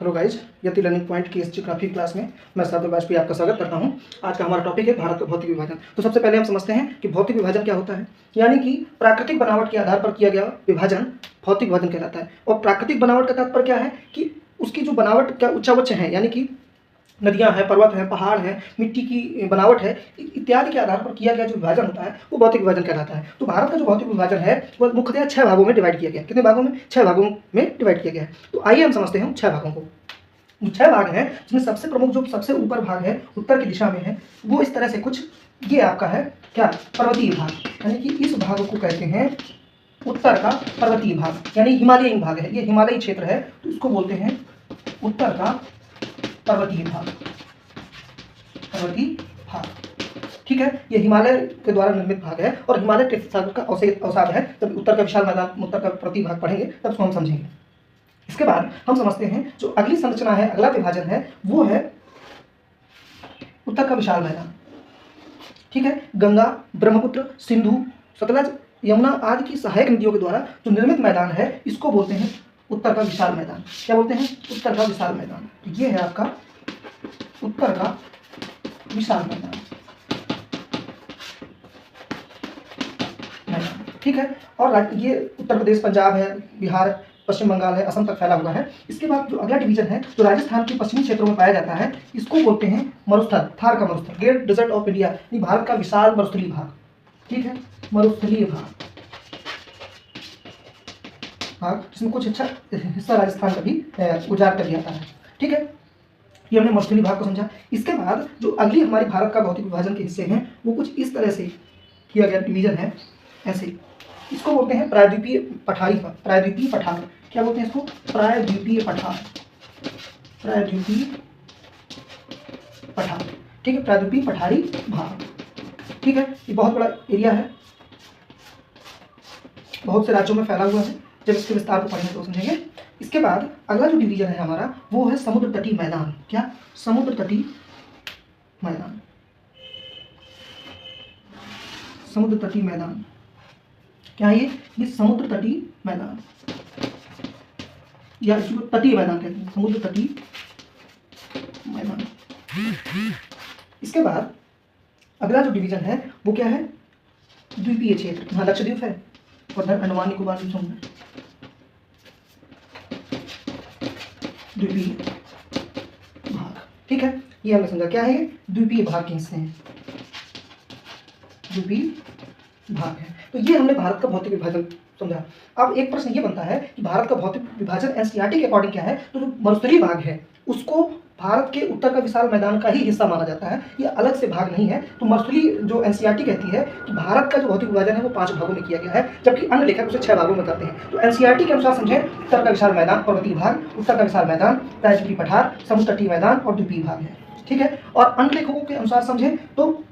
Hello guys, यति learning point की इस geography class में मैं सरदार वाजपेयी आपका स्वागत करता हूं। आज का हमारा टॉपिक है भारत का भौतिक विभाजन। तो सबसे पहले हम समझते हैं कि भौतिक विभाजन क्या होता है। यानी कि प्राकृतिक बनावट के आधार पर किया गया विभाजन भौतिक विभाजन कहलाता है। और प्राकृतिक बनावट का तात्पर्य क्या है कि उसकी जो बनावट क्या उच्च उच्च है, यानी कि नदियां हैं, पर्वत हैं, पहाड़ हैं, मिट्टी की बनावट है, इत्यादि के आधार पर किया गया जो विभाजन होता है वो भौतिक विभाजन कहलाता है। तो भारत का जो भौतिक विभाजन है वो मुख्यतः 6 भागों में डिवाइड किया गया है। कितने भागों में? 6 भागों में डिवाइड किया गया है। तो आइए हम समझते हैं 6 भागों को। 6 भाग हैं जिसमें सबसे प्रमुख जो सबसे ऊपर भाग है उत्तर की दिशा में है वो इस तरह से कुछ ये आपका है क्या, पर्वतीय भाग। यानी कि इस भाग को कहते हैं उत्तर का पर्वतीय भाग, यानी हिमालयी भाग है, ये हिमालयी क्षेत्र है तो इसको बोलते हैं उत्तर का पर्वतीय भाग, पर्वतीय भाग। ठीक है, ये हिमालय के द्वारा निर्मित भाग है और हिमालय के सागर का अवसाद है। जब उत्तर का विशाल मैदान, उत्तर का पर्वतीय भाग पढ़ेंगे तब उसको हम समझेंगे। इसके बाद हम समझते हैं जो अगली संरचना है, अगला विभाजन है वो है उत्तर का विशाल मैदान। ठीक है, गंगा, ब्रह्मपुत्र, सिंधु, सतलज, यमुना आदि की सहायक नदियों के द्वारा जो निर्मित मैदान है इसको बोलते हैं उत्तर का विशाल मैदान। क्या बोलते हैं? उत्तर का विशाल मैदान। तो ये है आपका उत्तर का विशाल मैदान। ठीक है, और ये उत्तर प्रदेश, पंजाब है, बिहार, पश्चिम बंगाल है, असम तक फैला हुआ है। इसके बाद जो अगला डिवीजन है जो राजस्थान के पश्चिमी क्षेत्रों में पाया जाता है इसको बोलते हैं मरुस्थल, थार का मरुस्थल, ग्रेट डेजर्ट ऑफ इंडिया, यानी भारत का विशाल मरुस्थलीय भाग। ठीक है, मरुस्थलीय भाग, जिसमें कुछ अच्छा हिस्सा राजस्थान का भी उजाड़ कर दिया जाता है। ठीक है, ये हमने मरुस्थलीय भाग को समझा। इसके बाद जो अगली हमारी भारत का भौतिक विभाजन के हिस्से हैं वो कुछ इस तरह से किया गया डिवीजन है, ऐसे। इसको बोलते हैं प्रायद्वीपीय पठारी भाग, प्रायद्वीपीय पठार। क्या बोलते हैं इसको? प्रायद्वीपीय पठार, प्रायद्वीपीय पठार। ठीक है, प्रायद्वीपीय पठारी भाग। ठीक है, ये बहुत बड़ा एरिया है, बहुत से राज्यों में फैला हुआ है। जब इसके विस्तार को पढ़ेंगे तो समझेंगे। इसके बाद अगला जो डिवीजन है हमारा वो है समुद्र तटीय मैदान। क्या? समुद्र तटीय मैदान, समुद्र तटीय मैदान। क्या है ये समुद्र तटीय मैदान या इसको तटीय मैदान कहते हैं, समुद्र तटीय मैदान। इसके बाद अगला जो डिवीजन है वो क्या है? द्वीपीय क्षेत्र। यहाँ लक्षद्वीप है और अंडमान निकोबार द्वीप समूह है। द्वीपीय भाग। ठीक है, ये हमने समझा क्या है, ये द्वीपीय भाग के हिस्से हैं, द्वीपीय भाग है। तो ये हमने भारत का भौतिक विभाजन समझा। अब एक प्रश्न ये बनता है कि भारत का भौतिक विभाजन एनसीईआरटी के अकॉर्डिंग क्या है? तो जो मरुस्थलीय भाग है उसको भारत के उत्तर का विशाल मैदान का ही हिस्सा माना जाता है, ये अलग से भाग नहीं है। तो मरुस्थलीय जो एनसीईआरटी कहती है कि भारत का जो भौतिक विभाजन है वो 5 भागों में किया गया है, जबकि अन्य लेखक उसे 6 भागों में करते हैं। तो एनसीईआरटी के अनुसार समझें उत्तर का विशाल मैदान, पर्वतीय भाग, उत्तर का विशाल मैदान, प्रायद्वीपीय पठार, समुद्र तटीय मैदान और द्वीपीय भाग है। ठीक है, और अन्य लेखकों के अनुसार समझें तो